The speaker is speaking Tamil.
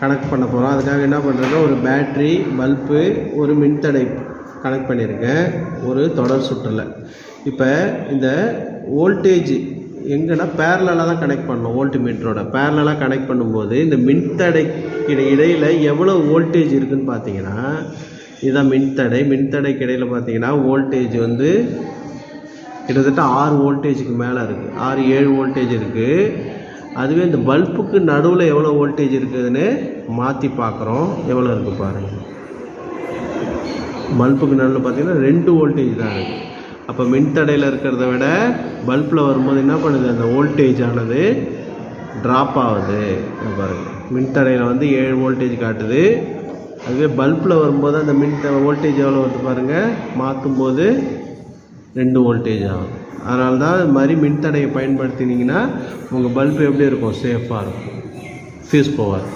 கனெக்ட் பண்ண போகிறோம். அதுக்காக என்ன பண்ணுறேன்னா ஒரு பேட்ரி, பல்பு, ஒரு மின்தடை கனெக்ட் பண்ணியிருக்கேன் ஒரு தொடர் சுற்றில். இப்போ இந்த வோல்டேஜ் எங்கன்னா பேரலாக தான் கனெக்ட் பண்ணணும். வோல்ட்மீட்டரோட பேரலாக கனெக்ட் பண்ணும்போது இந்த மின்தடைக்கு இடையில் எவ்வளோ வோல்டேஜ் இருக்குதுன்னு பார்த்தீங்கன்னா, இதுதான் மின்தடைக்கு இடையில் பார்த்தீங்கன்னா வோல்டேஜ் வந்து கிட்டத்தட்ட 6 வோல்டேஜுக்கு மேலே இருக்குது, 6-7 வோல்டேஜ் இருக்குது. அதுவே இந்த பல்புக்கு நடுவில் எவ்வளோ வோல்டேஜ் இருக்குதுன்னு மாற்றி பார்க்குறோம். எவ்வளோ இருக்குது பாருங்கள். பல்புக்கு நடுவில் பார்த்தீங்கன்னா 2 வோல்டேஜ் தான் இருக்குது. அப்போ மின்தடையில் இருக்கிறத விட பல்பில் வரும்போது என்ன பண்ணுது, அந்த வோல்டேஜ் ஆனது ட்ராப் ஆகுது. பாருங்கள், மின்தடையில் வந்து 7 வோல்டேஜ் காட்டுது. அதுவே பல்பில் வரும்போது அந்த வோல்டேஜ் எவ்வளோ வருது பாருங்கள், மாற்றும் போது 2 வோல்டேஜ் ஆகும். அதனால தான் இது மாதிரி மின்தடையை பயன்படுத்தினீங்கன்னா உங்கள் பல்பு எப்படி இருக்கும், சேஃபாக இருக்கும், ஃபியூஸ் போவார்.